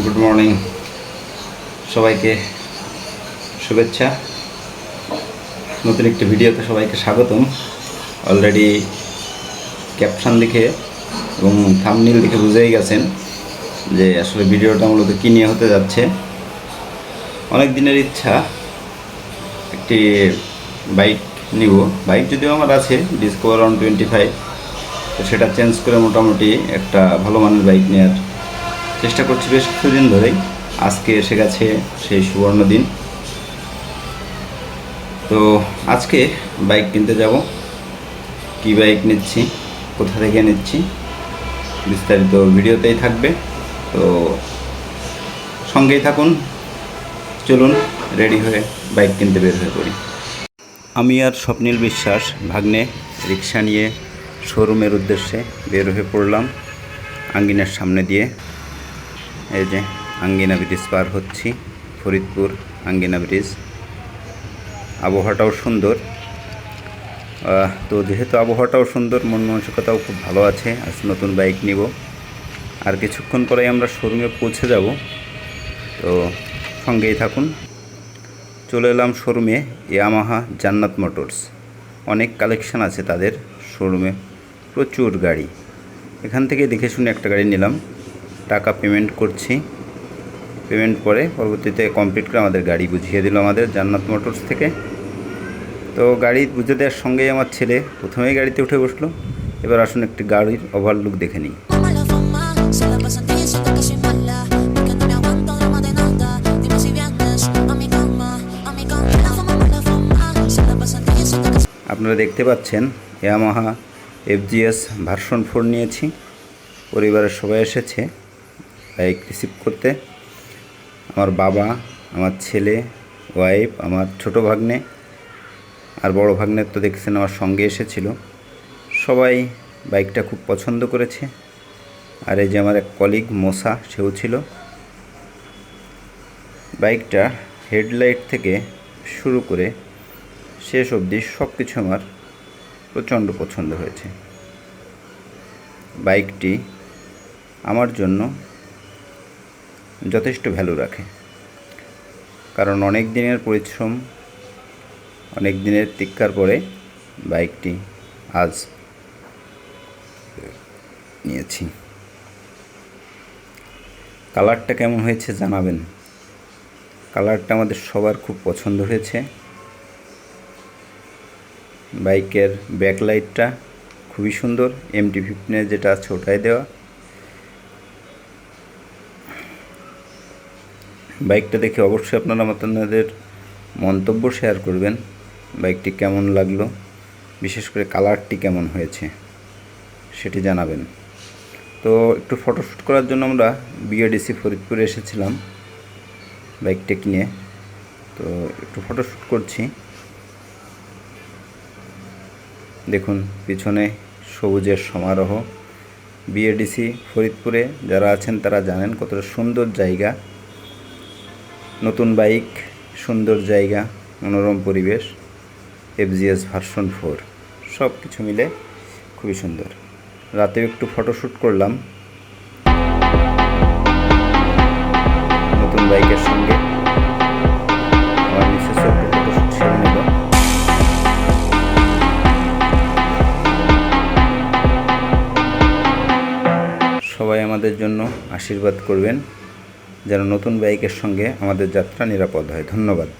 Good morning সবাইকে, শুভেচ্ছা। নতুন একটি ভিডিওতে সবাইকে স্বাগতম। অলরেডি ক্যাপশন দেখে এবং থাম্বনেল দেখে বুঝেই গেছেন যে আসলে ভিডিওটা মূলত কী নিয়ে হতে যাচ্ছে। অনেক দিনের ইচ্ছা একটি বাইক নিব। বাইক যদিও আমার আছে, ডিসকভার 125, তো সেটা চেঞ্জ করে মোটামুটি একটা ভালো মানের বাইক নেওয়ার চেষ্টা করছি বেশ কিছুদিন ধরেই। আজকে এসে গেছে সেই সুবর্ণ দিন। তো আজকে বাইক কিনতে যাব। কি বাইক নিচ্ছি, কোথা থেকে নিচ্ছি, বিস্তারিত ভিডিওতেই থাকবে, তো সঙ্গেই থাকুন। চলুন রেডি হয়ে বাইক কিনতে বের হয়ে পড়ি। আমি আর স্বপ্নীল বিশ্বাস ভাগ্নে রিক্সা নিয়ে শোরুমের উদ্দেশ্যে বের হয়ে পড়লাম আঙ্গিনার সামনে দিয়ে। এই যে আঙ্গিনা ব্রিজ পার হচ্ছি, ফরিদপুর আঙ্গিনা ব্রিজ। আবহাওয়াটাও সুন্দর, তো যেহেতু আবহাওয়াটাও সুন্দর, মন মানসিকতাও খুব ভালো আছে। আজ নতুন বাইক নিব, আর কিছুক্ষণ পরেই আমরা শোরুমে পৌঁছে যাব, তো সঙ্গেই থাকুন। চলে এলাম শোরুমে, ইয়ামাহা জান্নাত মোটরস। অনেক কালেকশান আছে তাদের শোরুমে, প্রচুর গাড়ি। এখান থেকে দেখে শুনে একটা গাড়ি নিলাম, টাকা পেমেন্ট করছি। পেমেন্ট করে পরবর্তীতে কমপ্লিট করে আমাদের গাড়ি বুঝিয়ে দিল আমাদের জান্নাত মোটরস থেকে। তো গাড়ি বুঝে দেওয়ার সঙ্গেই আমার ছেলে প্রথমেই গাড়িতে উঠে বসলো। এবার আসুন একটি গাড়ির ওভারলুক দেখে নিই। আপনারা দেখতে পাচ্ছেন ইয়ামাহা FGS ভার্সন 4 নিয়েছি। পরিবারের সবাই এসেছে বাইক রিসিভ করতে। আমার বাবা, আমার ছেলে, ওয়াইফ, আমার ছোট ভাগ্নে আর বড় ভাগ্নের তো দেখছেন আমার সঙ্গে এসেছিল। সবাই বাইকটা খুব পছন্দ করেছে। আর এই যে আমার এক কলিগ মোসা, সেও ছিল। বাইকটা হেডলাইট থেকে শুরু করে শেষ অবধি সব কিছু আমার প্রচণ্ড পছন্দ হয়েছে। বাইকটি আমার জন্য যথেষ্ট ভ্যালু রাখে, কারণ অনেক দিনের পরিশ্রম, অনেক দিনের টিক্কার পরে বাইকটি আজ নিয়েছি। কালারটা কেমন হয়েছে জানাবেন। কালারটা আমাদের সবার খুব পছন্দ হয়েছে। বাইকের ব্যাকলাইটটা খুবই সুন্দর, MT-15 যেটা আছে ওটাই দেওয়া। বাইকটা দেখে অবশ্যই আপনারা আপনাদের মন্তব্য শেয়ার করবেন, বাইকটি কেমন লাগলো, বিশেষ করে কালারটি কেমন হয়েছে সেটি জানাবেন। তো একটু ফটোশ্যুট করার জন্য আমরা BADC ফরিদপুরে এসেছিলাম বাইকটা কিনে, তো একটু ফটোশ্যুট করছি। দেখুন পিছনে সবুজের সমারোহ। BADC ফরিদপুরে যারা আছেন তারা জানেন কতটা সুন্দর জায়গা। নতুন বাইক, সুন্দর জায়গা, মনোরম পরিবেশ। FGS ভার্সন 4 সব কিছু মিলে খুবই সুন্দর। রাতেও একটু ফটোশ্যুট করলাম নতুন বাইকের সঙ্গে। আমার মিসেসও একটু ফটোশ্যুট সেরে নিল। সবাই আমাদের জন্য আশীর্বাদ করবেন যেন নতুন বাইকের সঙ্গে আমাদের যাত্রা নিরাপদ হয়। ধন্যবাদ।